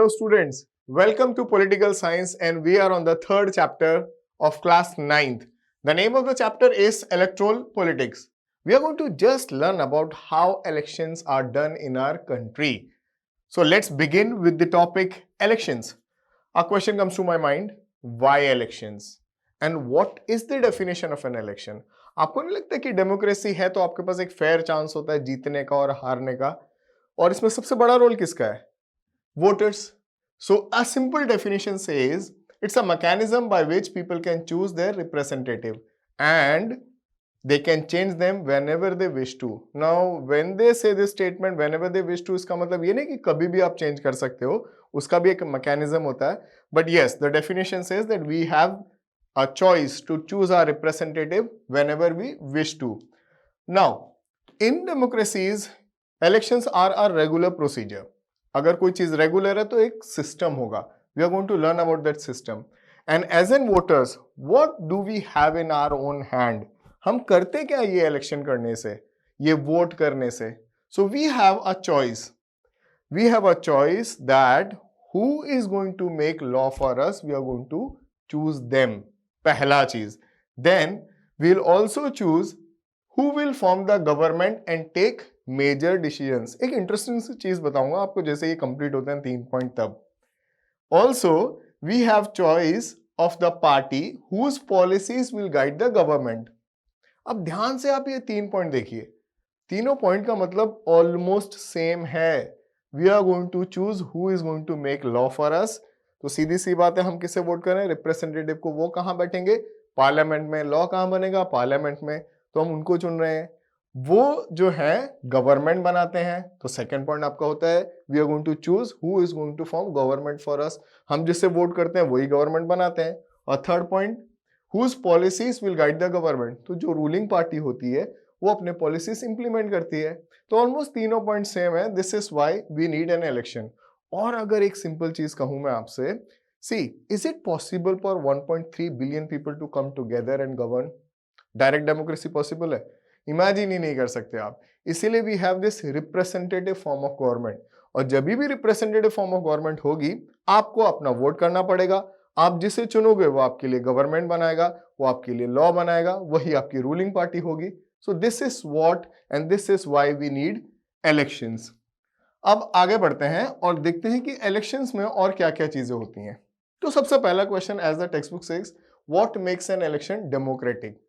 students. Welcome to Political Science and we are on the third chapter of class 9th. The name of the chapter is Electoral Politics. We are going to just learn about how elections are done in our country. So let's begin with the topic elections. A question comes to my mind, why elections? And what is the definition of an election? आपको नहीं लगता कि democracy है तो आपके पास एक fair chance होता है जीतने का और हारने का, और इसमें सबसे बड़ा रोल किसका है? Voters. So a simple definition says it's a mechanism by which people can choose their representative and they can change them whenever they wish to. Now when they say this statement whenever they wish to, इसका मतलब ये नहीं कि कभी भी आप change कर सकते हो, उसका भी एक मैकेनिज्म होता है. But yes, the definition says that we have a choice to choose our representative whenever we wish to. Now in democracies, elections are a regular procedure. अगर कोई चीज रेगुलर है तो एक सिस्टम होगा. We are going to learn about that system. And as an voters, what do we have in our own hand? हम करते क्या ये इलेक्शन करने से, ये वोट करने से? So we have a choice. We have a choice that who is going to make law for us. We are going to choose them. पहला चीज. Then we will also choose who will form the government and take major decisions. एक interesting सी चीज बताऊंगा आपको जैसे ये complete होते हैं 3 पॉइंट तब. Also we have choice of the party whose policies will guide the government. अब ध्यान से आप ये 3 पॉइंट देखिए. तीनों पॉइंट का मतलब ऑलमोस्ट सेम है. We are going to choose who is going to make law for us. तो सीधी सी बात है, हम किसे वोट करें? रिप्रेजेंटेटिव को. वो कहां बैठेंगे? पार्लियामेंट में. लॉ कहां बनेगा? पार्लियामेंट में. तो हम उनको चुन रहे हैं. वो जो है गवर्नमेंट बनाते हैं. तो सेकंड पॉइंट आपका होता है we are going to choose who is going to form government for us. हम जिससे वोट करते हैं वही गवर्नमेंट बनाते हैं. और third point, whose policies will guide the government. तो जो रूलिंग पार्टी होती है वो अपने पॉलिसीज इंप्लीमेंट करती है. तो ऑलमोस्ट तीनों पॉइंट सेम है. This is why we need an election. और अगर एक सिंपल चीज कहूं मैं आपसे, see is it possible for 1.3 billion people to come together and govern? Direct democracy possible है? इमेजिन ही नहीं कर सकते आप. इसीलिए we have this representative form of government. और जब भी रिप्रेजेंटेटिव फॉर्म ऑफ गवर्नमेंट होगी, आपको अपना वोट करना पड़ेगा. आप जिसे चुनोगे वो आपके लिए गवर्नमेंट बनाएगा, वो आपके लिए लॉ बनाएगा, वही आपकी रूलिंग पार्टी होगी. So this is what and this is why we need elections. अब आगे बढ़ते हैं और देखते हैं कि इलेक्शंस में और क्या क्या चीजें होती हैं. तो सबसे पहला question, as the text book says, what makes an election democratic?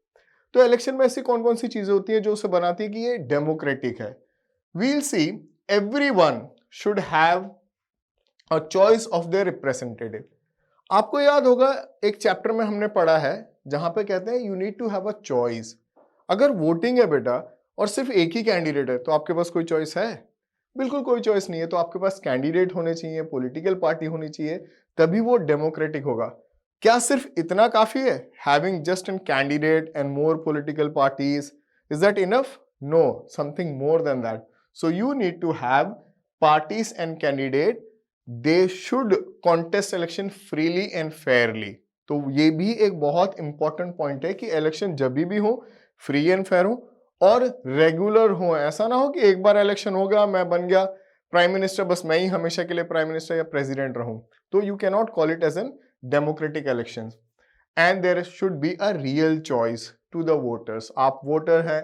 तो इलेक्शन में ऐसी कौन कौन सी चीजें होती है जो उसे बनाती है कि ये डेमोक्रेटिक है? Well see everyone should have a choice of their representative. आपको याद होगा एक चैप्टर में हमने पढ़ा है जहां पे कहते हैं you need to have a choice. अगर वोटिंग है बेटा और सिर्फ एक ही कैंडिडेट है तो आपके पास कोई चॉइस है? बिल्कुल कोई चॉइस नहीं है. तो आपके पास कैंडिडेट होने चाहिए, पॉलिटिकल पार्टी होनी चाहिए, तभी वो डेमोक्रेटिक होगा. क्या सिर्फ इतना काफी है? Having just an candidate and more political parties, is that enough? No, something more than that. So you need to have parties and candidate. They should contest election freely and fairly. तो ये भी एक बहुत important point है कि election जब भी हो फ्री एंड फेयर हो और रेगुलर हो. ऐसा ना हो कि एक बार इलेक्शन हो गया, मैं बन गया प्राइम मिनिस्टर, बस मैं ही हमेशा के लिए प्राइम मिनिस्टर या प्रेसिडेंट रहूं. तो you can not call it as an democratic elections. And there should be a real choice to the voters. आप वोटर हैं,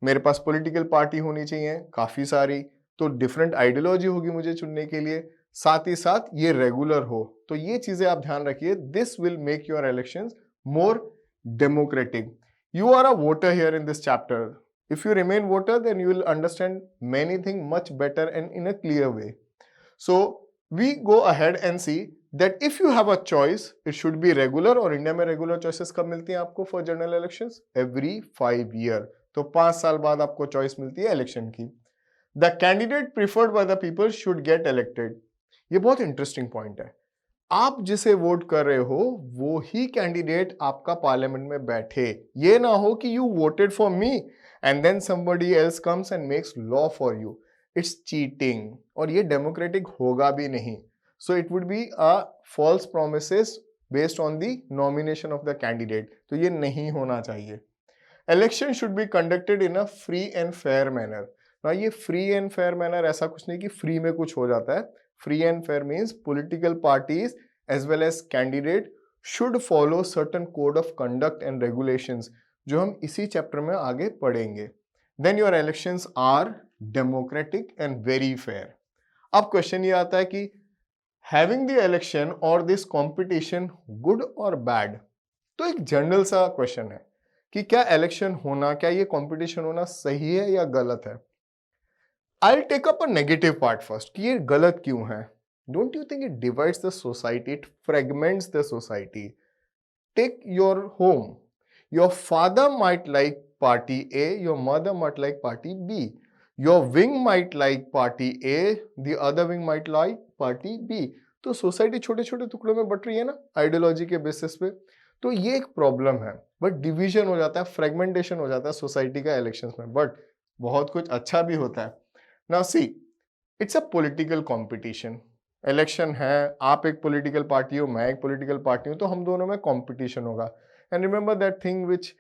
मेरे पास पॉलिटिकल पार्टी होनी चाहिए काफी सारी, तो डिफरेंट आइडियोलॉजी होगी मुझे चुनने के लिए, साथ ही साथ ये रेगुलर हो. तो ये चीजें आप ध्यान रखिए. This will make your elections more democratic. You are a voter here in this chapter. If you remain voter, then you will understand many things much better and in a clear way. So we go ahead and see that if you have a choice, it should be regular. और India में regular choices कब मिलती हैं आपको for general elections? Every 5 year. तो 5 साल बाद आपको चॉइस मिलती है इलेक्शन की. The candidate preferred by the people should get elected. ये बहुत इंटरेस्टिंग पॉइंट है. आप जिसे वोट कर रहे हो वो ही कैंडिडेट आपका पार्लियामेंट में बैठे. ये ना हो कि you voted for me and then somebody else comes and makes law for you. It's cheating और ये डेमोक्रेटिक होगा भी नहीं. So it would be a false promises based on the nomination of the candidate. तो ये नहीं होना चाहिए. Election should be conducted in a free and fair manner. ना ये free and fair manner ऐसा कुछ नहीं कि free में कुछ हो जाता है. Free and fair means political parties as well as candidate should follow certain code of conduct and regulations, जो हम इसी चैप्टर में आगे पढ़ेंगे. Then your elections are democratic and very fair. अब क्वेश्चन ये आता है कि having the election or this competition good or bad? तो एक जनरल सा क्वेश्चन है कि क्या इलेक्शन होना, क्या ये कंपटीशन होना सही है या गलत है. I will take up a negative part first कि ये गलत क्यों है. Don't you think it divides the society, it fragments the society. Take your home, your father might like party A, your mother might like party B, your wing might like party A, the other wing might like party B. तो society छोटे छोटे टुकड़ों में but रही है ना ideology के basis पे. तो ये एक प्रॉब्लम है, बट डिवीजन हो जाता है, फ्रेगमेंटेशन हो जाता है सोसाइटी का इलेक्शंस में. बट बहुत कुछ अच्छा भी होता है. Now see, it's a political competition. Election है, आप एक पॉलिटिकल पार्टी हो, मैं एक पॉलिटिकल पार्टी हूं, तो हम दोनों में कंपटीशन होगा. And remember that thing which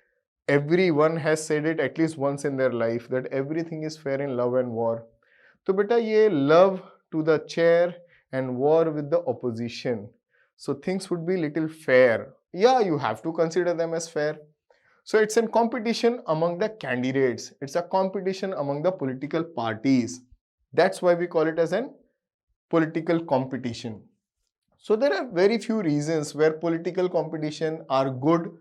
everyone has said it at least once in their life, that everything is fair in love and war. तो बेटा ये love to the chair and war with the opposition, so things would be little fair. Yeah, you have to consider them as fair. So it's a competition among the candidates, it's a competition among the political parties. That's why we call it as an political competition. So there are very few reasons where political competition are good.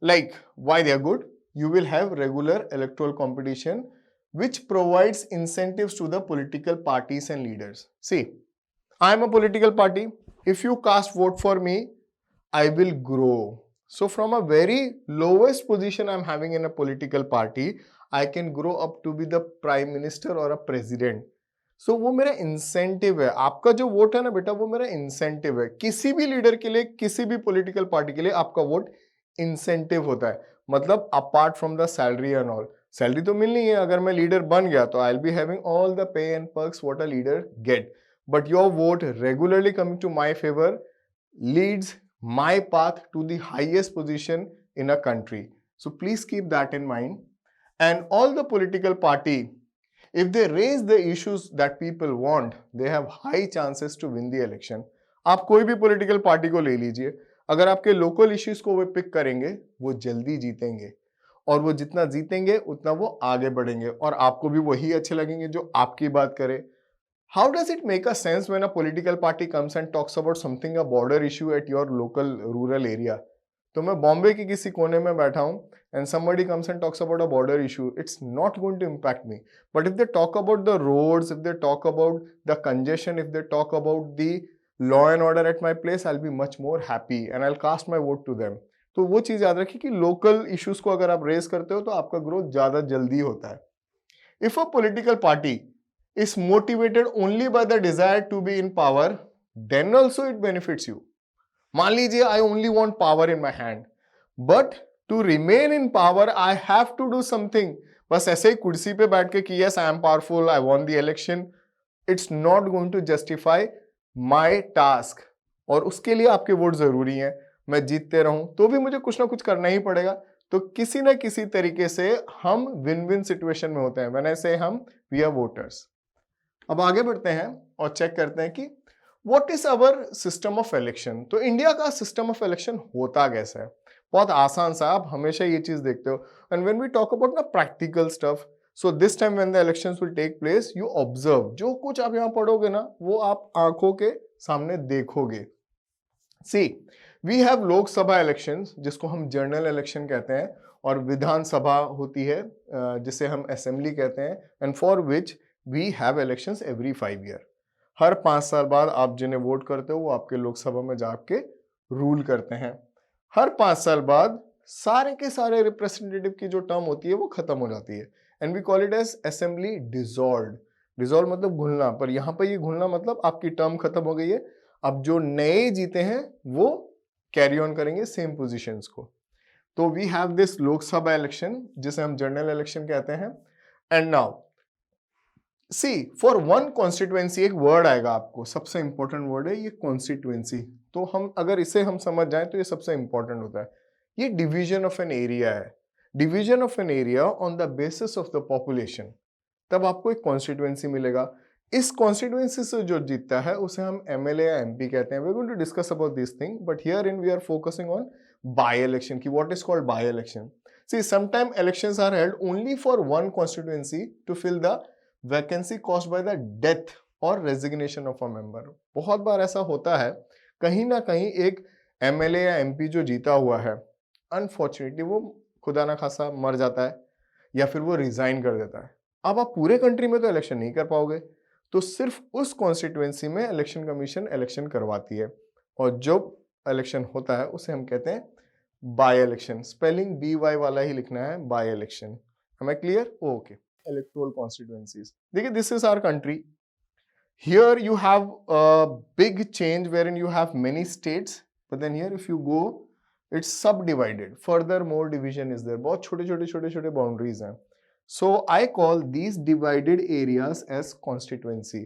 Like why they are good? You will have regular electoral competition which provides incentives to the political parties and leaders. See, I am a political party. If you cast vote for me, I will grow. So from a very lowest position I am having in a political party, I can grow up to be the prime minister or a president. So वो मेरा incentive है. आपका जो vote है ना बेटा, वो मेरा इंसेंटिव है. किसी भी लीडर के लिए, किसी भी पॉलिटिकल पार्टी के लिए आपका वोट इंसेंटिव होता है. मतलब apart from the salary and all, salary तो मिलनी है. अगर मैं लीडर बन गया तो I will be having all the pay and perks what a leader get. But your vote regularly coming to my favour leads my path to the highest position in a country. So please keep that in mind. And all the political party, if they raise the issues that people want, they have high chances to win the election. आप कोई भी political party को ले लीजिए, अगर आपके local issues को वो pick करेंगे, वो जल्दी जीतेंगे. और वो जितना जीतेंगे उतना वो आगे बढ़ेंगे और आपको भी वही अच्छे लगेंगे जो आपकी बात करे. How does it make a sense when a political party comes and talks about something, a border issue at your local rural area? तो मैं बॉम्बे के किसी कोने में बैठा हूँ and somebody comes and talks about a border issue, it's not going to impact me. But if they talk about the roads, if they talk about the congestion, if they talk about the law and order at my place, I'll be much more happy and I'll cast my vote to them. तो वो चीज़ याद रखिए कि local issues को अगर आप raise करते हो तो आपका growth ज़्यादा जल्दी होता है. If a political party is motivated only by the desire to be in power, then also it benefits you. मान लीजिए I only want power in my hand, but to remain in power I have to do something. बस ऐसे ही कुर्सी पे बैठ के कि yes I am powerful, I won the election, it's not going to justify my task. और उसके लिए आपके वोट जरूरी हैं. मैं जीतते रहूं तो भी मुझे कुछ ना कुछ करना ही पड़ेगा. तो किसी ना किसी तरीके से हम विन विन सिचुएशन में होते हैं. व्हेन आई से हम, वी आर वोटर्स. अब आगे बढ़ते हैं और चेक करते हैं कि what is our system of election. तो इंडिया का सिस्टम ऑफ इलेक्शन होता कैसा है? बहुत आसान सा. आप हमेशा ये चीज देखते हो. And when we talk about ना practical stuff, so this time when the elections will take place, you observe. जो कुछ आप यहाँ पढ़ोगे ना वो आप आंखों के सामने देखोगे. सी, वी हैव लोकसभा इलेक्शंस जिसको हम जनरल इलेक्शन कहते हैं, और विधानसभा होती है जिसे हम असेंबली कहते हैं, and for which we have elections every 5 year. हर 5 साल बाद आप जिन्हें वोट करते हो वो आपके लोकसभा में जाके रूल करते हैं. हर 5 साल बाद सारे के सारे रिप्रेजेंटेटिव की जो टर्म होती है वो खत्म हो जाती है, and we call it as assembly dissolved. Dissolve मतलब घुलना, पर यहाँ पर ये घुलना मतलब आपकी टर्म खत्म हो गई है. अब जो नए जीते हैं वो कैरी ऑन करेंगे सेम पोजीशंस को. तो we have this Lok Sabha election जिसे हम जनरल इलेक्शन कहते हैं. And now see, for one constituency, एक वर्ड आएगा आपको, सबसे इंपॉर्टेंट वर्ड है ये कॉन्स्टिट्यूएंसी. तो हम अगर इसे हम समझ जाएं तो ये सबसे इंपॉर्टेंट होता है. ये डिवीजन ऑफ एन एरिया है. Division of an area on the basis of the population. तब आपको एक कॉन्स्टिट्यूएंसी मिलेगा. इस कॉन्स्टिट्यूएंसी से जो जीतता है उसे हम एमएलए या एमपी कहते हैं. We are going to discuss about this thing, but here in we are focusing on by election की what is called by election. See, sometimes elections are held only for one constituency to fill the vacancy caused by the death or resignation of a member. बहुत बार ऐसा होता है, कहीं ना कहीं एक MLA या एमपी जो जीता हुआ है, अनफॉर्चुनेटली वो खुदा ना खासा मर जाता है या फिर वो रिजाइन कर देता है. अब आप पूरे कंट्री में तो इलेक्शन नहीं कर पाओगे, तो सिर्फ उस कॉन्स्टिट्यूएंसी में इलेक्शन कमीशन इलेक्शन करवाती है, और जो इलेक्शन होता है उसे हम कहते हैं बाय इलेक्शन. स्पेलिंग BY वाला ही लिखना है, by election. Am I clear? Okay. Electoral constituencies. देखिए, this is our country. Here you have a big change wherein you have many states, but then here if you go, it's subdivided. Further more division is there. बहुत छोटे छोटे छोटे छोटे boundaries हैं. So I call these divided areas as constituency.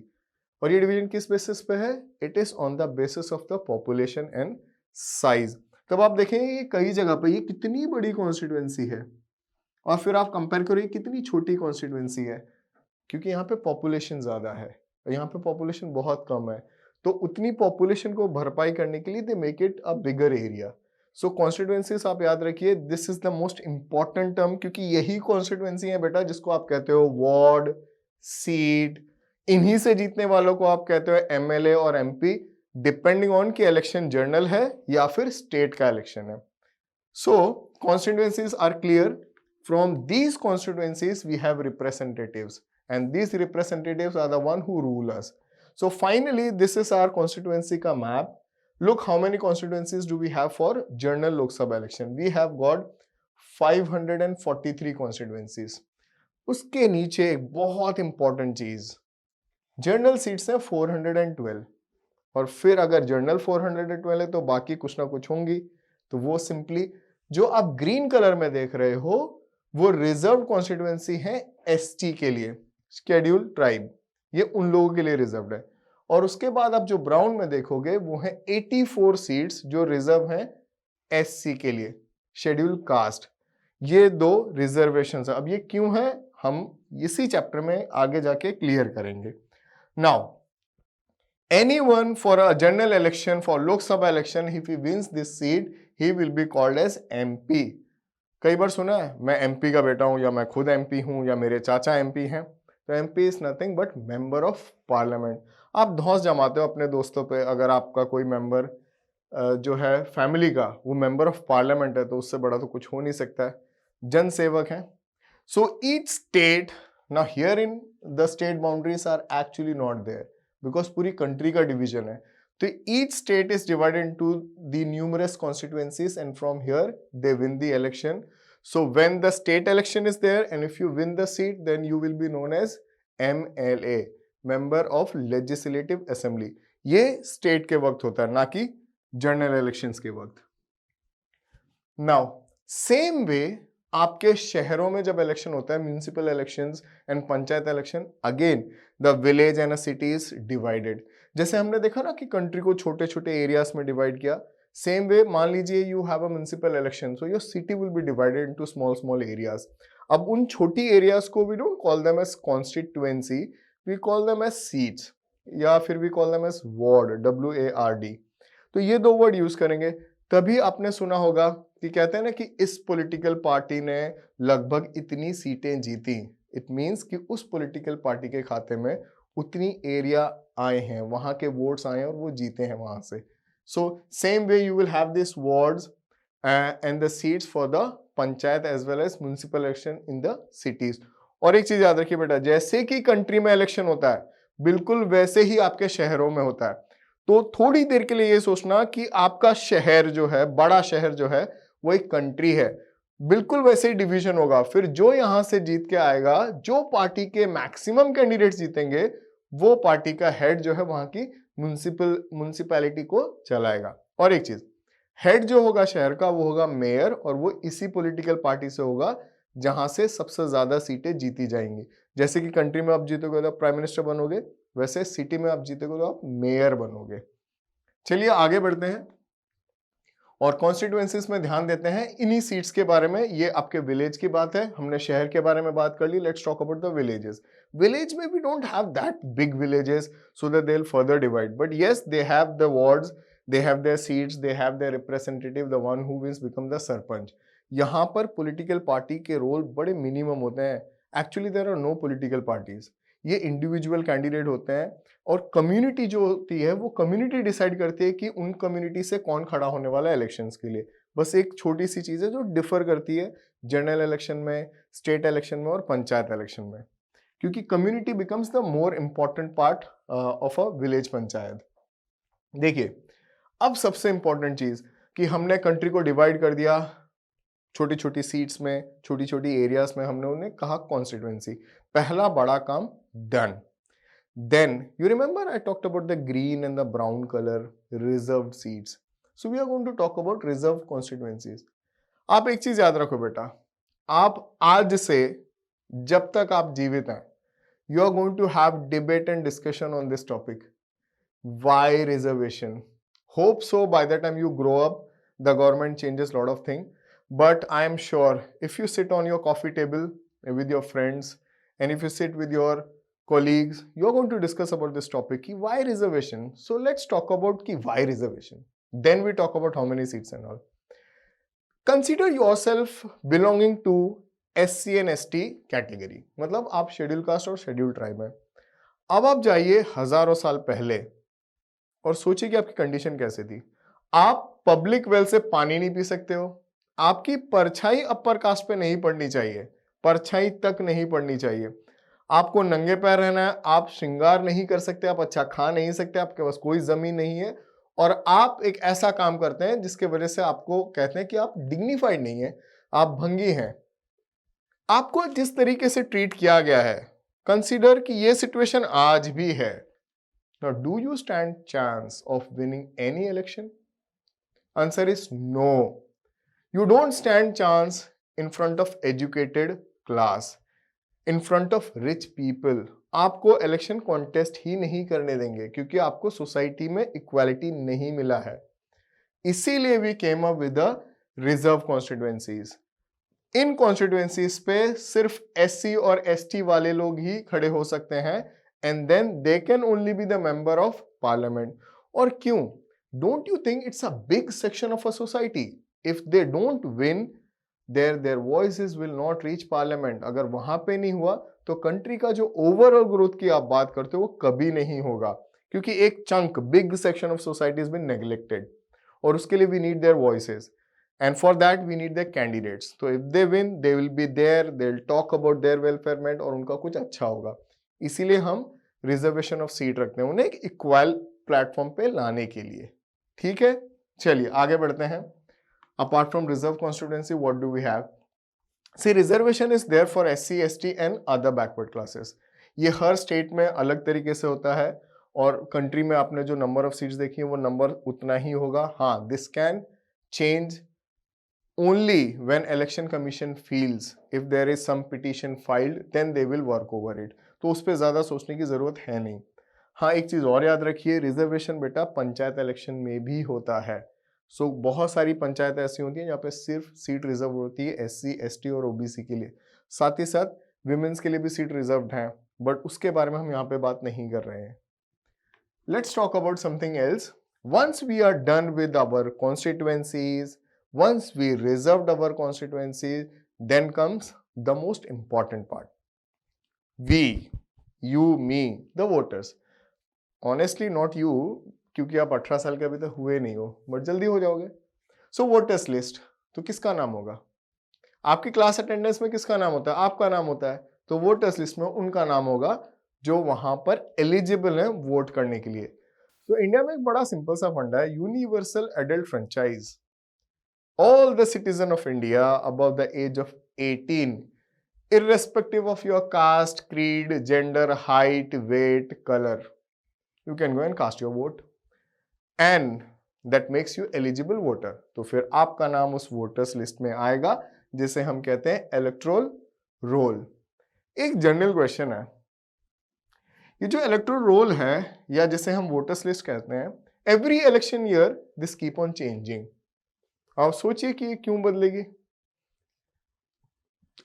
और ये division किस basis पे है? It is on the basis of the population and size. तब आप देखेंगे कि कई जगह पे ये कितनी बड़ी कॉन्स्टिट्यूएंसी है, और फिर आप कंपेयर करिए कितनी छोटी कॉन्स्टिट्यूएंसी है, क्योंकि यहाँ पे पॉपुलेशन ज्यादा है, यहाँ पे पॉपुलेशन बहुत कम है. तो उतनी पॉपुलेशन को भरपाई करने के लिए they make it a bigger area. So constituencies आप याद रखिए, this is the most important term, क्योंकि यही कॉन्स्टिट्यूएंसी है बेटा जिसको आप कहते हो वार्ड, सीट. इन्हीं से जीतने वालों को आप कहते हो एमएलए और एमपी, डिपेंडिंग ऑन कि इलेक्शन जनरल है या फिर स्टेट का इलेक्शन है. So constituencies are clear. From these constituencies we have representatives, and these representatives are the one who rule us. So finally, this is our constituency ka map. Look how many constituencies do we have for general Lok Sabha election. We have got 543 constituencies. उसके नीचे एक बहुत important चीज, general seats हैं 412, और फिर अगर general 412 है तो बाकी कुछ ना कुछ होंगी. तो वो सिंपली जो आप ग्रीन कलर में देख रहे हो वो रिजर्व कॉन्स्टिट्यूएंसी है एसटी के लिए, शेड्यूल ट्राइब, ये उन लोगों के लिए रिजर्व्ड है. और उसके बाद आप जो ब्राउन में देखोगे वो है 84 सीट्स जो रिजर्व हैं एससी के लिए, शेड्यूल कास्ट. ये दो रिजर्वेशंस है. अब ये क्यों है हम इसी चैप्टर में आगे जाके क्लियर करेंगे. Now anyone for a general election for Lok Sabha election, if he wins this seat he will be called as MP. कई बार सुना है मैं एमपी का बेटा हूं, या मैं खुद एमपी हूं, या मेरे चाचा एमपी हैं. तो MP is nothing but member of parliament. आप धौंस जमाते हो अपने दोस्तों पे, अगर आपका कोई मेंबर जो है फैमिली का वो मेंबर ऑफ पार्लियामेंट है तो उससे बड़ा तो कुछ हो नहीं सकता है. जन सेवक है. So each state, now here in the state boundaries are actually not there because पूरी कंट्री का डिवीजन है. तो each state is divided into the numerous constituencies and from here they win the election. So when the state election is there and if you win the seat, then you will be known as MLA, Member of Legislative Assembly. ये state के वक्त होता है, ना कि general elections के वक्त. Now same way आपके शहरों में जब इलेक्शन होता है, municipal elections and panchayat election, again the village and a city is divided. जैसे हमने देखा ना कि कंट्री को छोटे छोटे एरियाज में डिवाइड किया, सेम वे मान लीजिए you have a municipal election, so your city will be divided into small small areas. अब उन छोटी एरियाज को we don't call them as constituency, we call them as seats, या फिर we call them as ward, WARD. तो ये दो word use करेंगे. तभी आपने सुना होगा कि कहते हैं ना कि इस पॉलिटिकल पार्टी ने लगभग इतनी सीटें जीती. इट मीन्स कि उस पॉलिटिकल पार्टी के खाते में उतनी एरिया आए हैं, वहां के वोट्स आए हैं और वो जीते हैं वहां से. So same way you will have these wards and the seats for the panchayat as well as municipal election in the cities. और एक चीज याद रखिए बेटा, जैसे कि कंट्री में इलेक्शन होता है बिल्कुल वैसे ही आपके शहरों में होता है. तो थोड़ी देर के लिए ये सोचना कि आपका शहर जो है, बड़ा शहर जो है वो एक कंट्री है, बिल्कुल वैसे ही डिवीजन होगा. फिर जो यहां से जीत के आएगा, जो पार्टी के मैक्सिमम कैंडिडेट्स जीतेंगे, वो पार्टी का हेड जो है वहां की म्युनिसिपैलिटी को चलाएगा. और एक चीज, हेड जो होगा शहर का वो होगा मेयर, और वो इसी पॉलिटिकल पार्टी से होगा जहां से सबसे ज्यादा सीटें जीती जाएंगी. जैसे कि कंट्री में आप जीतोगे तो प्राइम मिनिस्टर बनोगे, वैसे सिटी में आप जीतोगे तो आप मेयर बनोगे. चलिए आगे बढ़ते हैं. और कॉन्स्टिट्यूएंसीज में ध्यान देते हैं इन्हीं सीट्स के बारे में। ये आपके विलेज की बात है, हमने शहर के बारे में बात कर ली। Let's talk about the villages. Village में we don't have that big villages so that they will further divide, but yes they have the wards, they have their seats, they have their representative, the one who wins become the sarpanch. यहाँ पर political party के role बड़े minimum होते हैं। Actually there are no political parties, ये individual candidate होते हैं और कम्युनिटी जो होती है वो कम्युनिटी डिसाइड करती है कि उन कम्युनिटी से कौन खड़ा होने वाला है इलेक्शंस के लिए। बस एक छोटी सी चीज़ है जो डिफर करती है जनरल इलेक्शन में, स्टेट इलेक्शन में और पंचायत इलेक्शन में, क्योंकि community becomes the more important part of a village panchayat. देखिए अब सबसे इंपॉर्टेंट चीज कि हमने कंट्री को डिवाइड कर दिया छोटी छोटी सीट्स में, छोटी छोटी एरियाज में, हमने उन्हें कहा कॉन्स्टिट्यूएंसी। पहला बड़ा काम done. Then you remember I talked about the green and the brown colour reserved seats. So we are going to talk about reserve constituencies. आप एक चीज याद रखो बेटा, आप आज से जब तक आप जीवित हैं you are going to have debate and discussion on this topic, why reservation. Hope so by the time you grow up, the government changes a lot of things. But I am sure if you sit on your coffee table with your friends and if you sit with your colleagues, you are going to discuss about this topic. Ki why reservation? So let's talk about ki why reservation. Then we talk about how many seats and all. Consider yourself belonging to SC and ST category. मतलब आप schedule caste और schedule tribe हैं। अब आप जाइए हजारों साल पहले और सोचिए कि आपकी कंडीशन कैसे थी। आप पब्लिक वेल से पानी नहीं पी सकते हो, आपकी परछाई अपर कास्ट पे नहीं पड़नी चाहिए, परछाई तक नहीं पड़नी चाहिए, आपको नंगे पैर रहना है, आप श्रृंगार नहीं कर सकते, आप अच्छा खा नहीं सकते, आपके पास कोई जमीन नहीं है और आप एक ऐसा काम करते हैं जिसके वजह से आपको कहते हैं कि आप डिग्निफाइड नहीं है, आप भंगी हैं। आपको जिस तरीके से ट्रीट किया गया है, कंसीडर कि ये सिचुएशन आज भी है। Now, do you stand chance of winning any election? Answer is no. You don't stand chance in front of educated class, in front of rich people. आपको इलेक्शन कॉन्टेस्ट ही नहीं करने देंगे क्योंकि आपको सोसाइटी में इक्वालिटी नहीं मिला है। इसीलिए we came up with the reserve constituencies. In constituencies पे सिर्फ SC और ST वाले लोग ही खड़े हो सकते हैं and then they can only be the member of parliament. और क्यों? Don't you think it's a big section of a society? If they don't win, their voices will not reach parliament. अगर वहां पे नहीं हुआ तो कंट्री का जो ओवरऑल ग्रोथ की आप बात करते हो वो कभी नहीं होगा, क्योंकि एक chunk big section of society has been neglected और उसके लिए we need their voices and for that we need their candidates. So if they win, they will be there, they'll talk about their welfarement और उनका कुछ अच्छा होगा। इसीलिए हम रिजर्वेशन ऑफ सीट रखते हैं उन्हें एक इक्वल प्लेटफॉर्म पे लाने के लिए। ठीक है, चलिए आगे बढ़ते हैं। Apart from reserve constituency what do we have? See reservation is there for SC, ST and other backward classes. ये हर स्टेट में अलग तरीके से होता है और कंट्री में आपने जो नंबर ऑफ सीट्स देखी है वो नंबर उतना ही होगा। हाँ, this can change only when election commission feels if there is some petition filed then they will work over it. तो उस पर ज्यादा सोचने की जरूरत है नहीं। हाँ, एक चीज और याद रखिए, रिजर्वेशन बेटा पंचायत इलेक्शन में भी होता है। सो बहुत सारी पंचायत ऐसी होती हैं जहाँ पे सिर्फ सीट रिजर्व होती है SC, ST और OBC के लिए, साथ ही साथ विमेन्स के लिए भी सीट रिजर्व है, बट उसके बारे में हम यहाँ पे बात नहीं कर रहे हैं। Let's talk about something else. Once we are done with our constituencies, once we reserved our constituencies, then comes the most important part. We, you, me, the voters. Honestly not you, क्योंकि आप 18 साल के अभी तक हुए नहीं हो, but जल्दी हो जाओगे। सो वोटर्स लिस्ट, तो किसका नाम होगा? आपकी क्लास अटेंडेंस में किसका नाम होता है? आपका नाम होता है। तो वोटर्स लिस्ट में उनका नाम होगा जो वहां पर एलिजिबल है वोट करने के लिए। तो इंडिया में एक बड़ा सिंपल सा फंडा है, universal adult franchise. All the citizens of India above the age of 18, irrespective of your caste, creed, gender, height, weight, color, you can go and cast your vote, and that makes you eligible voter. तो फिर आपका नाम उस voters list में आएगा जिसे हम कहते हैं इलेक्टोरल रोल। एक जनरल क्वेश्चन है, ये जो इलेक्टोरल रोल है या जिसे हम वोटर्स लिस्ट कहते हैं, every election year this keep on changing. आप सोचिए कि ये क्यों बदलेगी।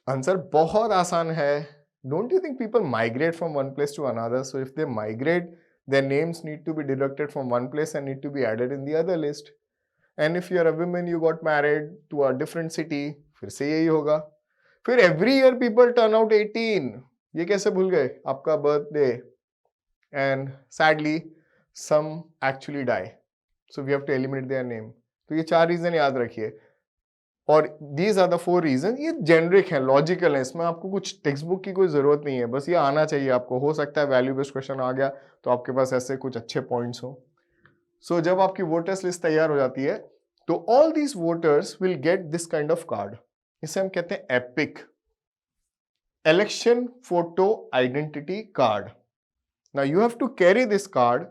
आंसर बहुत आसान है। Don't you think people migrate from one place to another, so if they migrate their names need to be deducted from one place and need to be added in the other list. And if you're a woman, you got married to a different city, फिर से यही होगा। फिर every year people turn out 18, ये कैसे भूल गए आपका birthday? And sadly some actually die, so we have to eliminate their name. तो ये 4 रीजन याद रखिए, और दीज आर द 4 रीजन। ये जेनरिक है, लॉजिकल है, इसमें आपको कुछ टेक्स्ट बुक की कोई जरूरत नहीं है, बस ये आना चाहिए आपको। हो सकता है वैल्यू बेस्ड क्वेश्चन आ गया तो आपके पास ऐसे कुछ अच्छे पॉइंट्स हो। सो जब आपकी वोटर्स लिस्ट तैयार हो जाती है तो all these voters will get this kind of card, इसे हम कहते हैं EPIC, election photo identity card. Now you have to carry this card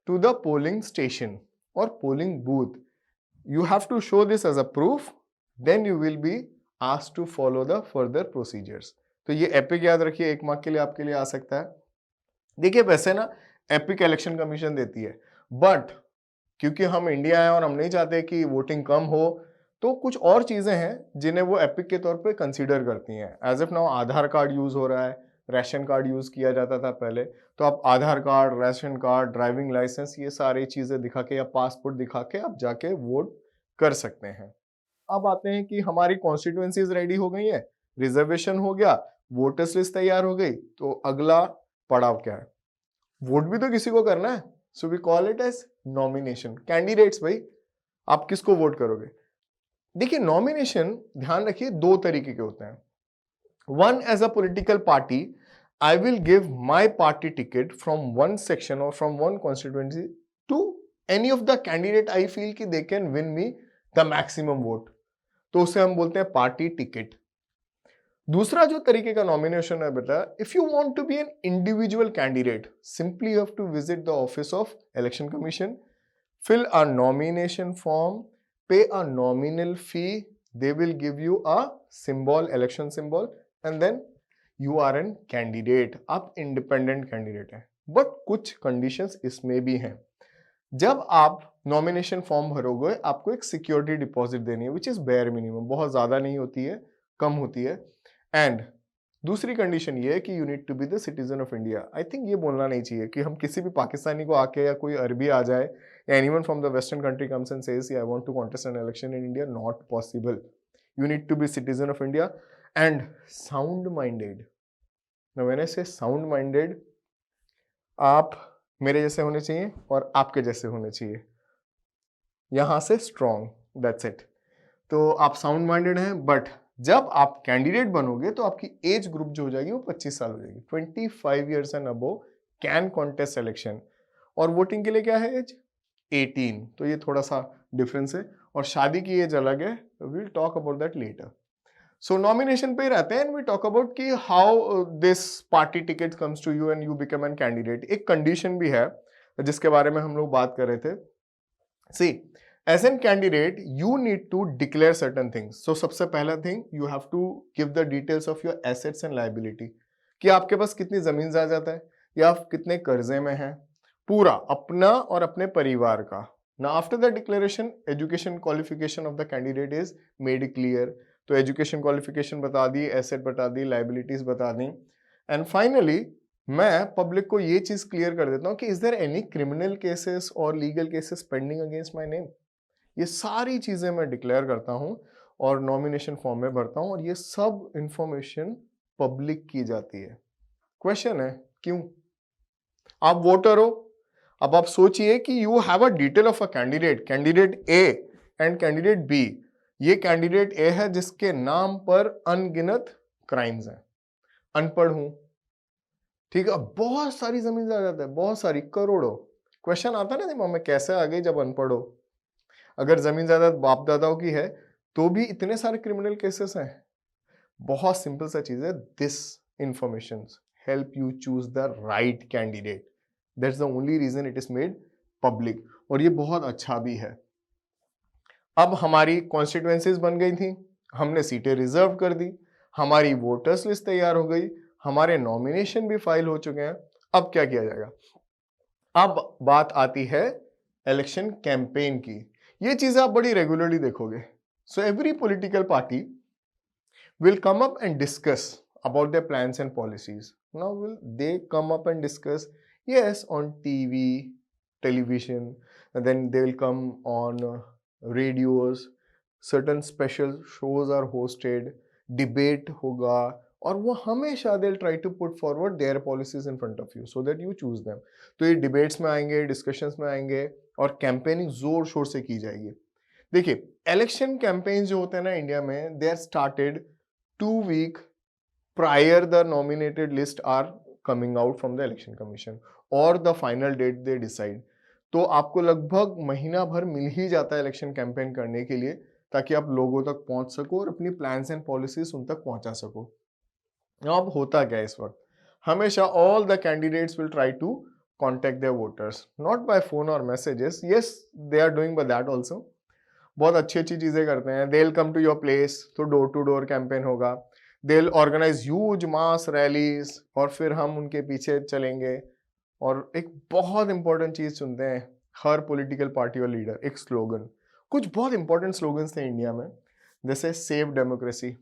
to the polling station और polling booth. You have to show this as a proof, then you will be asked to follow the further procedures. तो ये epic याद रखिए, 1 mark के लिए आपके लिए आ सकता है। देखिए वैसे ना एपिक इलेक्शन कमीशन देती है, बट क्योंकि हम इंडिया है और हम नहीं चाहते कि वोटिंग कम हो, तो कुछ और चीजें हैं जिन्हें वो एपिक के तौर पे कंसीडर करती हैं। As if now Aadhaar card use हो रहा है, राशन कार्ड यूज किया जाता था पहले, तो आप Aadhaar card, ration card, driving licence, ये सारी चीजें दिखा के या पासपोर्ट दिखा के आप जाके वोट कर सकते हैं। अब आते हैं कि हमारी कॉन्स्टिट्यूएंसीज रेडी हो गई है, रिजर्वेशन हो गया, वोटर्स लिस्ट तैयार हो गई, तो अगला पड़ाव क्या है? वोट भी तो किसी को करना है, so we call it as nomination. Candidates, भाई आप किसको वोट करोगे? देखिए नॉमिनेशन ध्यान रखिए 2 तरीके के होते हैं। One, as a political party I will give my party ticket from one section और from one constituency to any of the candidate I feel कि they can win me the maximum vote, तो उसे हम बोलते हैं party ticket. दूसरा जो तरीके का नॉमिनेशन है बेटा, if you want to be an individual candidate, simply you have to visit the office of election commission, fill a nomination form, pay a nominal fee, they will give you a symbol, election symbol, and then you are an candidate, आप independent candidate हैं। But कुछ conditions इसमें भी हैं। जब आप nomination form भरोगे आपको एक सिक्योरिटी डिपॉजिट देनी है, विच इज बेयर मिनिमम, बहुत ज्यादा नहीं होती है, कम होती है। एंड दूसरी कंडीशन ये है कि you need to be the citizen of India. I think ये बोलना नहीं चाहिए कि हम किसी भी पाकिस्तानी को आके या कोई अरबी आ जाए या anyone from the western country comes and says I want to contest an election in India, not possible. You need to be citizen of India and sound minded. मैंने से साउंड माइंडेड, आप मेरे जैसे होने चाहिए और आपके जैसे होने चाहिए, यहां से स्ट्रॉन्ग, दैट्स इट। तो आप साउंड माइंडेड हैं, बट जब आप कैंडिडेट बनोगे तो आपकी एज ग्रुप जो हो जाएगी वो 25 साल हो जाएगी। 25 years and above can contest election. और वोटिंग के लिए क्या है एज? 18। तो ये थोड़ा सा डिफरेंस है, और शादी की एज अलग है, will talk about that later. So nomination पे रहते हैं एंड वी टॉक अबाउट कि how this party ticket comes to you and you become an candidate. एक कंडीशन भी है जिसके बारे में हम लोग बात कर रहे थे। See, as an candidate you need to declare certain things. So सबसे पहला thing, you have to give the details of your assets and liability, कि आपके पास कितनी जमीन जायदाद है या आप कितने कर्जे में हैं, पूरा अपना और अपने परिवार का। Now after the declaration, education qualification of the candidate is made clear. तो एजुकेशन क्वालिफिकेशन बता दी, एसेट बता दी, लाइबिलिटीज बता दी, एंड फाइनली मैं पब्लिक को ये चीज क्लियर कर देता हूँ कि is there any criminal cases और legal cases pending against my name. ये सारी चीजें मैं डिक्लेयर करता हूँ और नॉमिनेशन फॉर्म में भरता हूँ, और ये सब इंफॉर्मेशन पब्लिक की जाती है। क्वेश्चन है क्यों? आप वोटर हो, अब आप सोचिए कि you have a detail of a candidate, candidate A and candidate B. ये कैंडिडेट ए है जिसके नाम पर अनगिनत क्राइम्स हैं, अनपढ़ हूं, ठीक है, बहुत सारी जमीन जायदाद है, बहुत सारी, करोड़ों। क्वेश्चन आता है ना दिमाग में, कैसे आ गई जब अनपढ़ हो? अगर जमीन जायदाद बाप दादाओं की है तो भी इतने सारे क्रिमिनल केसेस हैं। बहुत सिंपल सा चीज है, this information help you choose the right candidate, that's the only reason it is made public, और ये बहुत अच्छा भी है। अब हमारी कॉन्स्टिट्यूएंसीज बन गई थी, हमने सीटें रिजर्व कर दी, हमारी वोटर्स लिस्ट तैयार हो गई, हमारे नॉमिनेशन भी फाइल हो चुके हैं। अब क्या किया जाएगा? अब बात आती है इलेक्शन कैंपेन की। ये चीजें आप बड़ी रेगुलरली देखोगे, So every political party will come up and discuss about their plans and policies. Now, will they come up and discuss? Yes, on TV, television, and then they will come on radios. Certain special shows are hosted, debate होगा, और वो हमेशा they'll try to put forward their policies in front of you so that you choose them. तो ये debates में आएंगे, discussions में आएंगे, और campaigning जोर शोर से की जाएगी. देखिए, election campaigns जो होते हैं ना इंडिया में, they are started 2 weeks prior the nominated list are coming out from the election commission or the final date they decide. तो आपको लगभग महीना भर मिल ही जाता है इलेक्शन कैंपेन करने के लिए, ताकि आप लोगों तक पहुंच सको और अपनी प्लान्स एंड पॉलिसीज उन तक पहुंचा सको. अब होता क्या है इस वक्त, हमेशा all the candidates will try to contact their voters, not by phone और messages. Yes, they are doing by that also. बहुत अच्छी अच्छी चीजें करते हैं. They will come to your place, तो डोर टू डोर कैंपेन होगा. They will organise huge mass rallies, और फिर हम उनके पीछे चलेंगे. और एक बहुत इंपॉर्टेंट चीज सुनते हैं हर पॉलिटिकल पार्टी और लीडर, एक स्लोगन. कुछ बहुत इंपॉर्टेंट स्लोगन्स थे इंडिया में, जैसे सेव डेमोक्रेसी.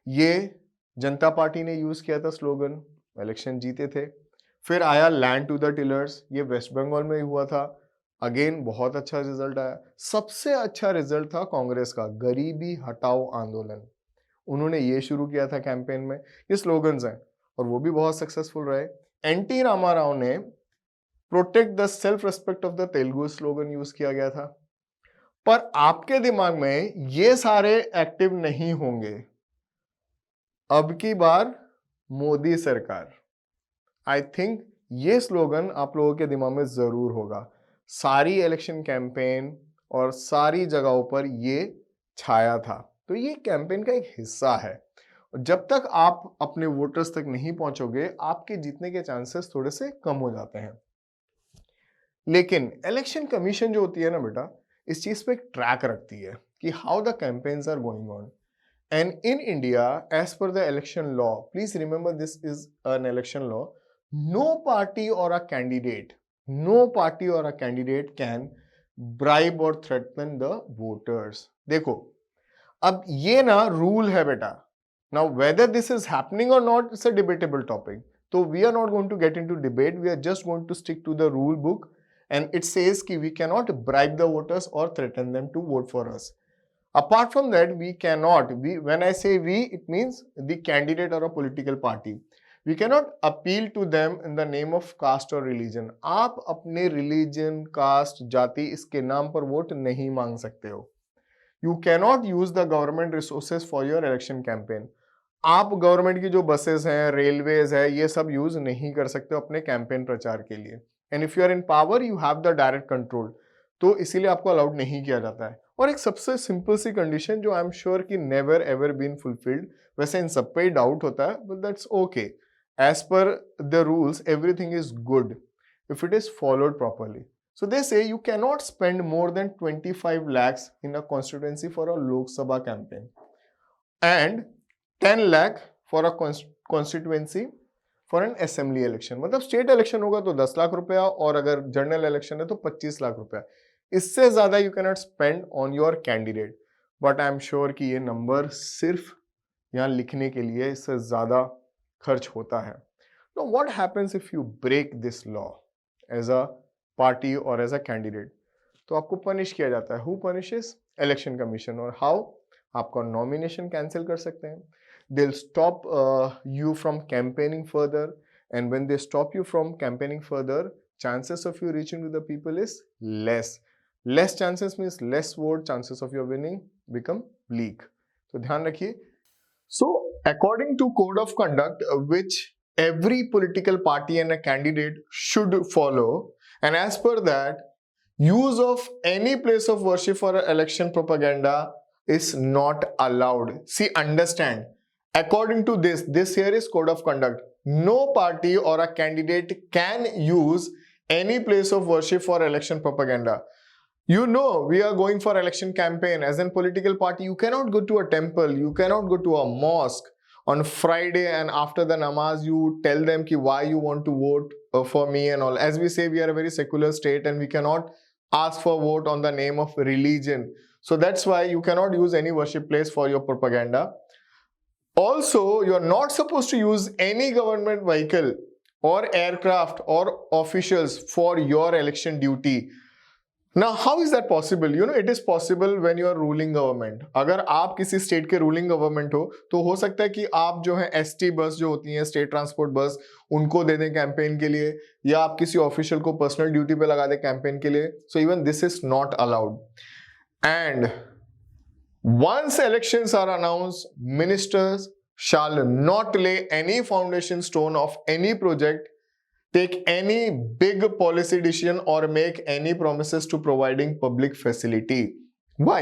ये जनता पार्टी ने यूज किया था स्लोगन, इलेक्शन जीते थे. फिर आया लैंड टू द टिलर्स, ये वेस्ट बंगाल में हुआ था. अगेन बहुत अच्छा रिजल्ट आया. सबसे अच्छा रिजल्ट था कांग्रेस का, गरीबी हटाओ आंदोलन. उन्होंने ये शुरू किया था कैंपेन में. ये स्लोगन्स हैं और वो भी बहुत सक्सेसफुल रहे. एनटी रामाराव ने protect the self respect of the Telugu slogan use किया गया था. पर आपके दिमाग में ये सारे एक्टिव नहीं होंगे. अब की बार मोदी सरकार, आई थिंक ये स्लोगन आप लोगों के दिमाग में जरूर होगा. सारी इलेक्शन कैंपेन और सारी जगहों पर ये छाया था. तो ये कैंपेन का एक हिस्सा है. जब तक आप अपने वोटर्स तक नहीं पहुंचोगे, आपके जीतने के चांसेस थोड़े से कम हो जाते हैं. लेकिन इलेक्शन कमीशन जो होती है ना बेटा, इस चीज पे एक ट्रैक रखती है कि how the campaigns are going on. And in India, as per the election law, please remember this is an election law, no party or a candidate can bribe or threaten the voters. देखो, अब ये ना rule है बेटा. Now whether this is happening or not, it's a debatable topic. So we are not going to get into debate. We are just going to stick to the rule book, and it says कि we cannot bribe the voters or threaten them to vote for us. Apart from that, we cannot, when I say we, it means the candidate or a political party. We cannot appeal to them in the name of caste or religion. आप अपने religion, caste, जाति इसके नाम पर vote नहीं मांग सकते हो. You cannot use the government resources for your election campaign. आप गवर्नमेंट की जो बसेस हैं, रेलवेज है, ये सब यूज नहीं कर सकते हो अपने कैंपेन प्रचार के लिए. And if you are in power, you have the direct control. तो इसीलिए आपको अलाउड नहीं किया जाता है. और एक सबसे सिंपल सी कंडीशन जो आई एम श्योर कि नेवर एवर बीन फुलफिल्ड, वैसे इन सब पे ही डाउट होता है, but that's okay. As per the rules everything is good if it is followed properly. So they say you cannot spend more than 25 lakhs in a constituency for a Lok Sabha campaign and 10 lakh for a constituency for an assembly election. मतलब state election होगा तो 10 लाख रुपया, और अगर general election है तो 25 लाख रुपया. इससे ज्यादा you cannot spend on your candidate. But I am sure कि ये नंबर सिर्फ यहाँ लिखने के लिए इससे ज्यादा खर्च होता है. Now what happens if you break this law as a party or as a candidate? तो आपको पनिश किया जाता है. Who punishes? Election Commission. और how? आपका नॉमिनेशन कैंसिल कर सकते हैं. They'll stop you from campaigning further, and when they stop you from campaigning further, chances of you reaching to the people is less. Less chances means less vote, chances of your winning become bleak. तो ध्यान रखिए. So according to code of conduct, which every political party and a candidate should follow, and as per that, use of any place of worship for election propaganda is not allowed. See, understand, according to this here is code of conduct. No party or a candidate can use any place of worship for election propaganda. You know, we are going for election campaign. As a political party, you cannot go to a temple, you cannot go to a mosque on Friday, and after the namaz you tell them ki why you want to vote for me and all. As we say, we are a very secular state and we cannot ask for vote on the name of religion. So that's why you cannot use any worship place for your propaganda. Also, you are not supposed to use any government vehicle or aircraft or officials for your election duty. Now, how is that possible? You know, it is possible when you are ruling government. अगर आप किसी state के ruling government हो सकता है कि आप जो है एसटी बस जो होती है स्टेट ट्रांसपोर्ट बस उनको दे दें कैंपेन के लिए, या आप किसी ऑफिशियल को पर्सनल ड्यूटी पे लगा दें कैंपेन के लिए. So even this is not allowed. And once elections are announced, ministers shall not lay any foundation stone of any project, take any big policy decision or make any promises to providing public facility. Why?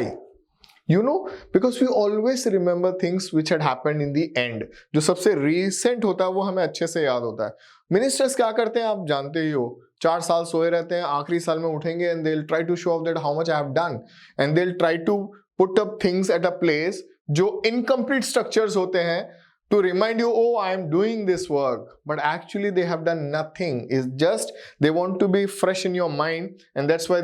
You know, because we always remember things which had happened in the end. जो सबसे recent होता है वो हमें अच्छे से याद होता है. Ministers क्या करते हैं आप जानते ही हो. 4 साल सोए रहते हैं, आखिरी साल में उठेंगे and they'll try to show off that how much I have done, and they'll try to put up things at a place जो incomplete structures होते हैं to remind you, oh, I am doing this work, but actually they have done nothing. It's just they want to be fresh in your mind, and that's why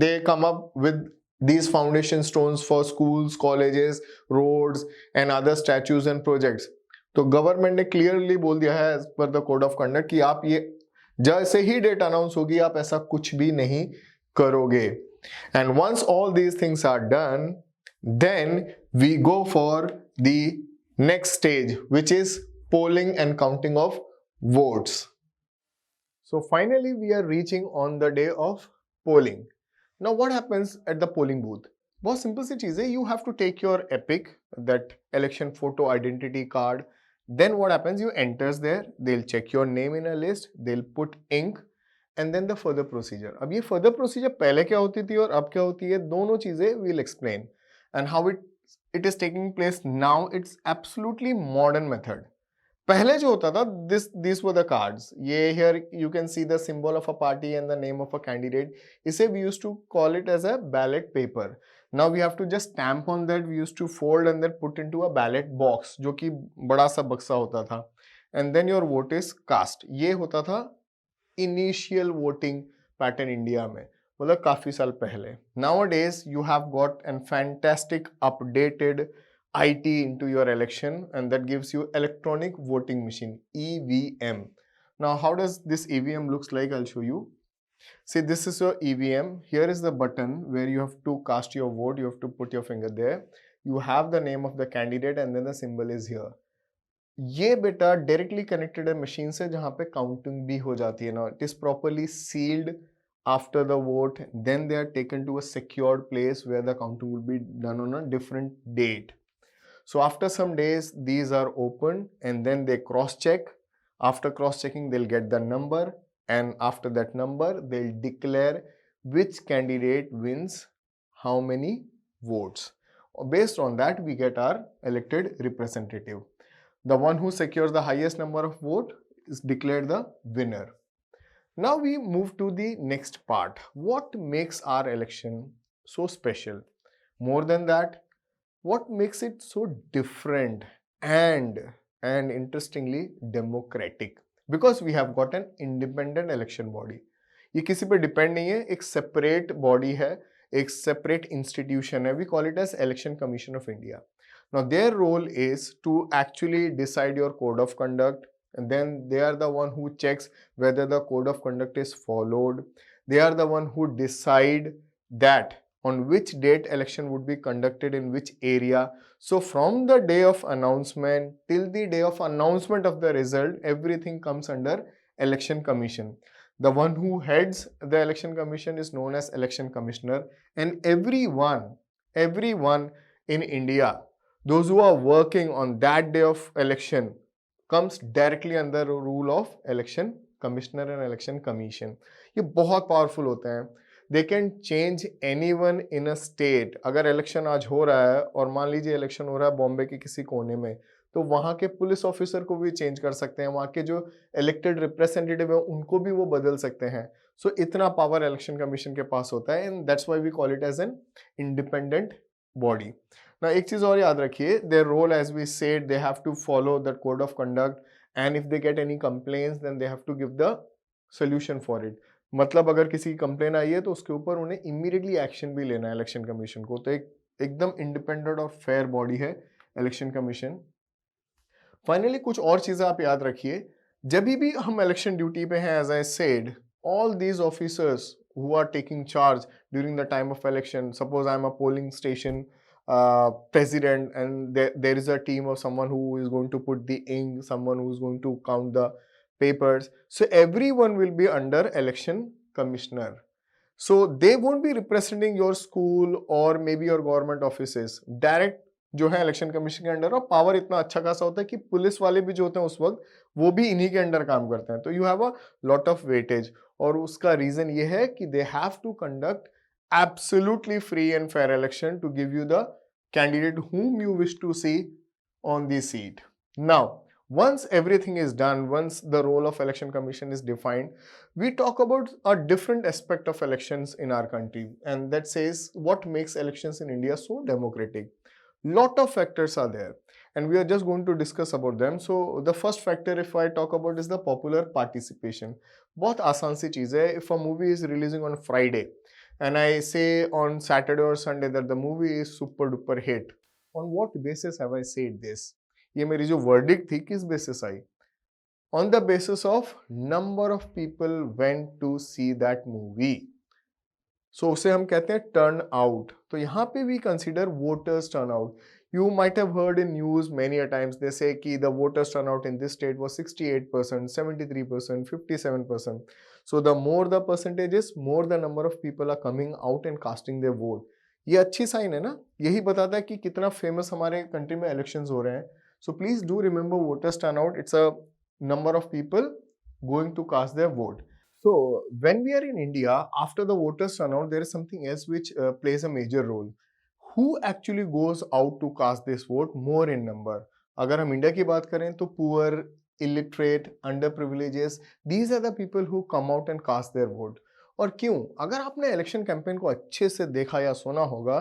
they come up with these foundation stones for schools, colleges, roads and other statues and projects. तो government ने clearly बोल दिया है as per the code of conduct कि आप ये जैसे ही date announce होगी आप ऐसा कुछ भी नहीं करोगे. And once all these things are done, then we go for the next stage, which is polling and counting of votes. So finally we are reaching on the day of polling. Now what happens at the polling booth? बहुत simple सी चीज़ है. You have to take your epic, that election photo identity card. Then what happens? You enters there. They'll check your name in a list. They'll put ink. And then the further procedure. अब ये further procedure पहले क्या होती थी और अब क्या होती है, दोनों चीज़ें we'll explain. And how it is taking place now, it's absolutely modern method. पहले जो होता था, these were the cards. ये here you can see the symbol of a party and the name of a candidate. इसे we used to call it as a ballot paper. Now we have to just stamp on that. We used to fold and then put into a ballot box, जो कि बड़ा सा बक्सा होता था. And then your vote is cast. ये होता था initial voting pattern इंडिया में, मतलब काफी साल पहले. Nowadays you have got a fantastic updated IT into your election, and that gives you electronic voting machine, EVM. Now how does this EVM looks like? I'll show you. See, this is your EVM. Here is the button where you have to cast your vote. You have to put your finger there. You have the name of the candidate and then the symbol is here. ये बेटा directly connected है machine से जहाँ पे counting भी हो जाती है. Now it is properly sealed after the vote, then they are taken to a secured place where the counting will be done on a different date. So after some days these are opened and then they cross check. After cross checking they'll get the number, and after that number they'll declare which candidate wins how many votes. Based on that we get our elected representative. The one who secures the highest number of votes is declared the winner. Now we move to the next part. What makes our election so special? More than that, what makes it so different and interestingly democratic? Because we have got an independent election body. ये किसी पे depend नहीं है, एक separate body है, एक separate institution है. We call it as election commission of India. Now their role is to actually decide your code of conduct, and then they are the one who checks whether the code of conduct is followed. They are the one who decide that on which date election would be conducted in which area. So from the day of announcement till the day of announcement of the result, everything comes under election commission. The one who heads the election commission is known as election commissioner, and everyone in India, those who are working on that day of election, comes directly under the rule of election commissioner and election commission. ये बहुत powerful होते हैं. They can change anyone in a state. अगर election आज हो रहा है और मान लीजिए election हो रहा है बॉम्बे के किसी कोने में, तो वहाँ के पुलिस ऑफिसर को भी चेंज कर सकते हैं, वहाँ के जो इलेक्टेड रिप्रेजेंटेटिव है उनको भी वो बदल सकते हैं. सो इतना पावर इलेक्शन कमीशन के पास होता है, and that's why we call it as an independent body. ना एक चीज और याद रखिए, their role as we said, they have to follow that code of conduct, and if they get any complaints then they have to give the solution for it. मतलब अगर किसी की कंप्लेन आई है तो उसके ऊपर उन्हें इमीडिएटली एक्शन भी लेना है इलेक्शन कमीशन को। तो एक एकदम इंडिपेंडेंट और फेयर बॉडी है इलेक्शन कमीशन। फाइनली कुछ और चीजें आप याद रखिए, जब भी हम इलेक्शन ड्यूटी पे हैं, as I said, all these officers who are taking charge during the time of election, suppose I'm a polling station president and there is a team of someone who is going to put the ink, someone who is going to count the papers, so everyone will be under election commissioner. So they won't be representing your school or maybe your government offices. Direct जो है election commission के under, और power इतना अच्छा खासा होता है कि पुलिस वाले भी जो होते हैं उस वक्त वो भी इन्हीं के अंडर काम करते हैं। तो you have a lot of weightage, और उसका रीजन ये है कि they have to conduct absolutely free and fair election to give you the candidate whom you wish to see on the seat. Now, once everything is done, once the role of election commission is defined, we talk about a different aspect of elections in our country, and that says what makes elections in India so democratic. Lot of factors are there and we are just going to discuss about them. So the first factor if I talk about is the popular participation. बहुत आसान सी चीज है. If a movie is releasing on Friday and I say on Saturday or Sunday that the movie is super duper hit, on what basis have I said this? ये मेरी जो verdict थी किस basis I? On the basis of number of people went to see that movie. सो उसे हम कहते हैं turn out. तो यहाँ पे we consider voters turn out. You might have heard in news many a times they say कि the voters turn out in this state was 68%, 73%, 57%. So the more the percentages, more the number of people are coming out and casting their vote. ये अच्छी sign है ना, यही बताता है कि कितना फेमस हमारे कंट्री में इलेक्शंस हो रहे हैं. So please do remember voters turn out, it's a number of people going to cast their vote. So when we are in India, after the voters turn out, there is something else which plays a major role. Who actually goes out to cast this vote more in number? अगर हम India की बात करें तो poor, illiterate, underprivileges, these are the people who come out and cast their vote. और क्यों? अगर आपने इलेक्शन कैंपेन को अच्छे से देखा या सुना होगा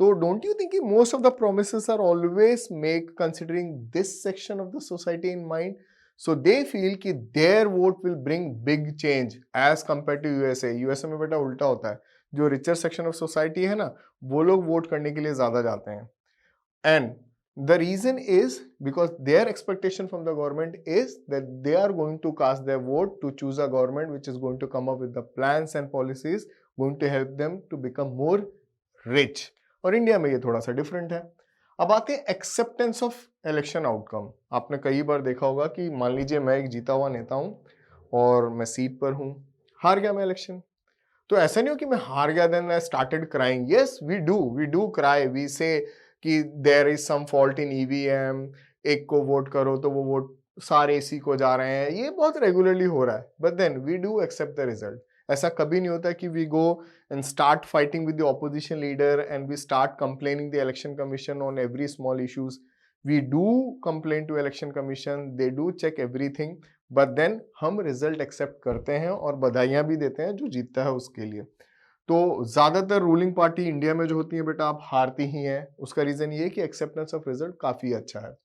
तो डोंट यू थिंक कि most of the promises are always make considering this section of the society in mind. So they feel कि their vote will bring big change as compared to USA. USA में बेटा उल्टा होता है, जो richer section of society है ना, वो लोग वोट करने के लिए ज्यादा जाते हैं. And the reason is because their expectation from the government is that they are going to cast their vote to choose a government which is going to come up with the plans and policies going to help them to become more rich. और India में ये थोड़ा सा different है. अब आते हैं acceptance of election outcome. आपने कई बार देखा होगा कि मान लीजिए मैं एक जीता हुआ नेता हूं और मैं सीट पर हूं, हार गया मैं इलेक्शन. तो ऐसा नहीं हो कि मैं हार गया then I started crying. Yes we do cry, we say कि there is some fault in EVM, एक को वोट करो तो वो वोट सारे इसी को जा रहे हैं, ये बहुत रेगुलरली हो रहा है. But then we do accept the result. ऐसा कभी नहीं होता कि we go and start fighting with the opposition leader and we start complaining the election commission on every small issues. We do complain to election commission, they do check everything, but then हम result accept करते हैं और बधाइयाँ भी देते हैं जो जीतता है उसके लिए. तो ज्यादातर रूलिंग पार्टी इंडिया में जो होती है बेटा आप हारती ही हैं. उसका रीजन ये है कि एक्सेप्टेंस ऑफ रिजल्ट काफी अच्छा है.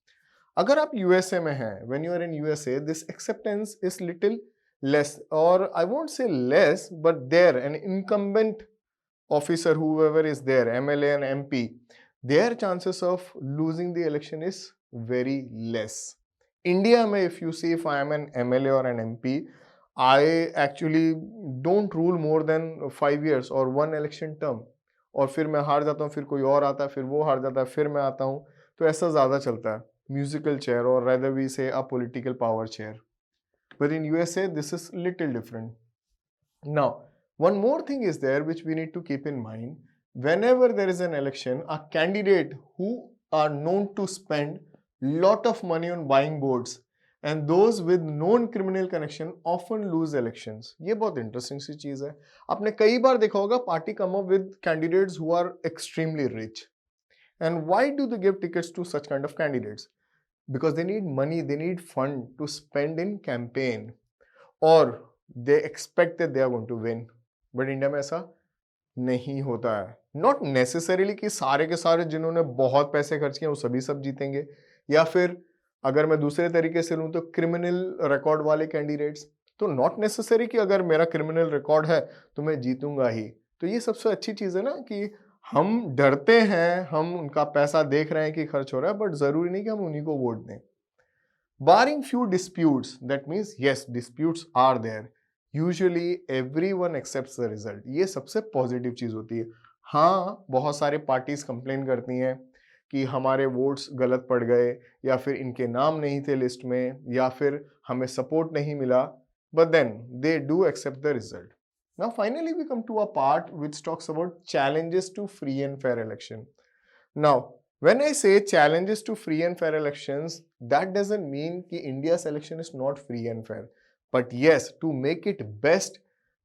अगर आप यूएसए में हैं, when you are in USA, this acceptance is little less, or I won't say less, but there an incumbent officer, whoever is there, MLA and MP, their chances of losing the election is very less. India mein, if you see, if I am an MLA or an MP, I actually don't rule more than 5 years or one election term. और फिर मैं हार जाता हूँ, फिर कोई और आता है, फिर वो हार जाता है, फिर मैं आता हूँ. तो ऐसा ज़्यादा चलता है, म्यूजिकल चेयर, और rather we say a political power chair. But in USA, this is little different. Now, one more thing is there which we need to keep in mind. Whenever there is an election, a candidate who are known to spend lot of money on buying votes and those with known criminal connection often lose elections. ये बहुत interesting सी चीज है. आपने कई बार देखा होगा party come up with candidates who are extremely rich. And why do they give tickets to such kind of candidates? Because they need money, they need fund to spend in campaign, or they expect that they are going to win. But India में ऐसा नहीं होता है. Not necessarily कि सारे के सारे जिन्होंने बहुत पैसे खर्च किए वो सभी सब जीतेंगे, या फिर अगर मैं दूसरे तरीके से लूँ तो क्रिमिनल रिकॉर्ड वाले कैंडिडेट्स. तो नॉट नेसेसरी कि अगर मेरा क्रिमिनल रिकॉर्ड है तो मैं जीतूंगा ही। तो ये सबसे अच्छी चीज़ है ना कि हम डरते हैं, हम उनका पैसा देख रहे हैं कि खर्च हो रहा है, बट ज़रूरी नहीं कि हम उन्हीं को वोट दें। Barring few disputes, that means yes, disputes are there. Usually everyone accepts the result. ये सबसे पॉजिटिव चीज़ होती है। हाँ, बहुत सारे पार्टीज कंप्लेन करती हैं कि हमारे वोट्स गलत पड़ गए, या फिर इनके नाम नहीं थे लिस्ट में, या फिर हमें सपोर्ट नहीं मिला, but then they do accept the result. Now finally we come to a part which talks about challenges to free and fair election. Now, when I say challenges to free and fair elections, that doesn't mean that India's election is not free and fair. But yes, to make it best,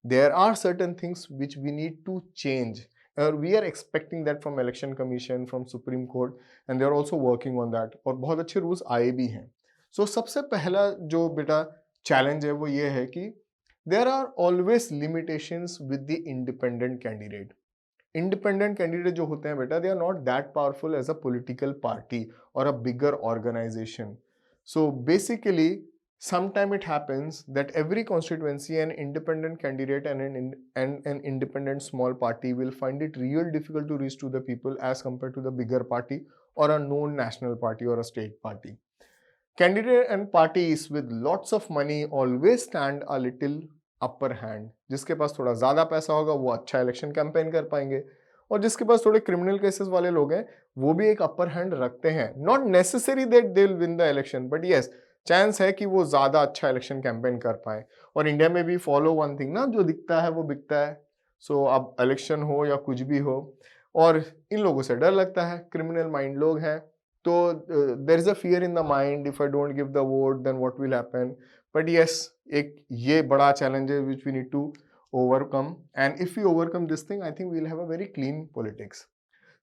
there are certain things which we need to change. We are expecting that from Election Commission, from Supreme Court, and they are also working on that. और बहुत अच्छे rules आए भी हैं. So सबसे पहला जो बेटा challenge है वो ये है कि there are always limitations with the independent candidate. Independent candidate जो होते हैं बेटा, they are not that powerful as a political party और a bigger organisation. So basically sometime it happens that every constituency an independent candidate and an independent small party will find it real difficult to reach to the people as compared to the bigger party or a known national party or a state party. Candidate and parties with lots of money always stand a little upper hand. जिसके पास थोड़ा ज़्यादा पैसा होगा वो अच्छा election campaign कर पाएंगे, और जिसके पास थोड़े क्रिमिनल केसेस वाले लोग हैं वो भी एक अपर हैंड रखते हैं. Not necessary that they will win the election, but yes, chance है कि वो ज़्यादा अच्छा इलेक्शन कैंपेन कर पाए. और इंडिया में भी फॉलो वन थिंग ना, जो दिखता है वो बिकता है. सो अब इलेक्शन हो या कुछ भी हो, और इन लोगों से डर लगता है, क्रिमिनल माइंड लोग हैं, तो there is a fear in the mind, if I don't give the vote then what will happen. But yes, एक ये बड़ा चैलेंज है which we need to overcome, and if we overcome this thing, I think we'll have a very clean politics.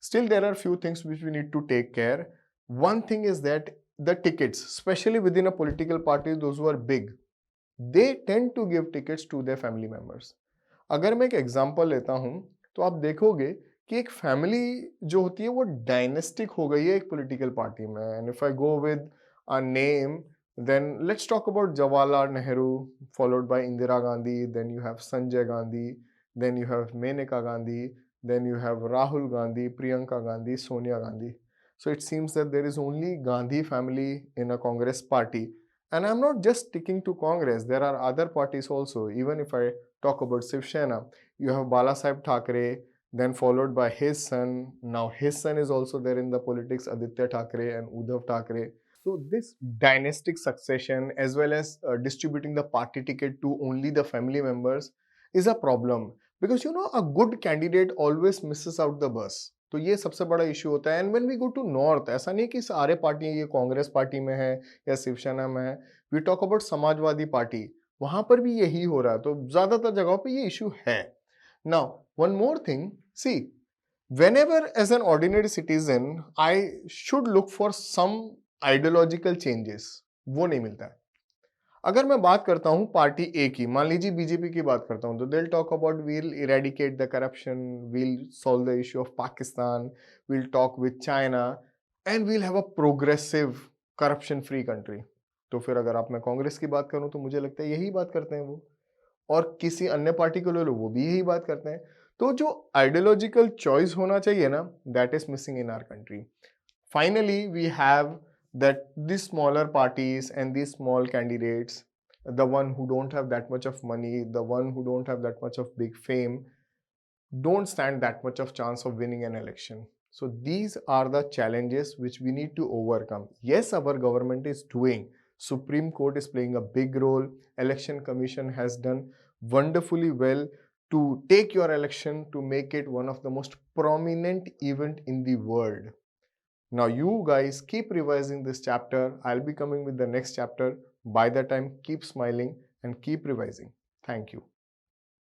Still there are few things which we need to take care. One thing is that the tickets, especially within a political party, those who are big, they tend to give tickets to their family members. अगर मैं एक example लेता हूं तो आप देखोगे कि एक फैमिली जो होती है वो डायनेस्टिक हो गई है एक पॉलिटिकल पार्टी में. And if I go with a name, then let's talk about Jawaharlal Nehru, followed by Indira Gandhi, then you have Sanjay Gandhi, then you have Menaka Gandhi, then you have Rahul Gandhi, Priyanka Gandhi, Sonia Gandhi. So it seems that there is only Gandhi family in a Congress party. And I'm not just sticking to Congress, there are other parties also. Even if I talk about Shiv Sena, you have Bala Sahib Thackeray, then followed by his son. Now his son is also there in the politics, Aditya Thackeray and Uddhav Thackeray. So this dynastic succession, as well as distributing the party ticket to only the family members, is a problem, because you know a good candidate always misses out the bus. तो ये सबसे बड़ा issue होता है. And when we go to north, ऐसा नहीं कि सारे पार्टी ये कांग्रेस पार्टी में है या शिवसेना में है. We talk about Samajwadi Party, वहां पर भी यही हो रहा है. तो ज्यादातर जगहों पे ये इशू है. Now one more thing, see, whenever as an ordinary citizen I should look for some ideological changes, वो नहीं मिलता है. अगर मैं बात करता हूं पार्टी ए की, मान लीजिए बीजेपी की बात करता हूं, तो we'll talk about we'll eradicate the corruption, we'll solve the issue of Pakistan, we'll talk with China, and we'll have a progressive corruption free country. तो फिर अगर आप मैं कांग्रेस की बात करूं तो मुझे लगता है यही बात करते हैं वो, और किसी अन्य पार्टी को ले लो वो भी यही बात करते हैं. तो जो आइडियोलॉजिकल चॉइस होना चाहिए ना, that is missing in our country. Finally we have that these smaller parties and these small candidates, the one who don't have that much of money, the one who don't have that much of big fame, don't stand that much of chance of winning an election. So these are the challenges which we need to overcome. Yes, our government is doing, Supreme Court is playing a big role, Election Commission has done wonderfully well to take your election to make it one of the most prominent event in the world. Now you guys keep revising this chapter. I'll be coming with the next chapter. By that time, keep smiling and keep revising. Thank you.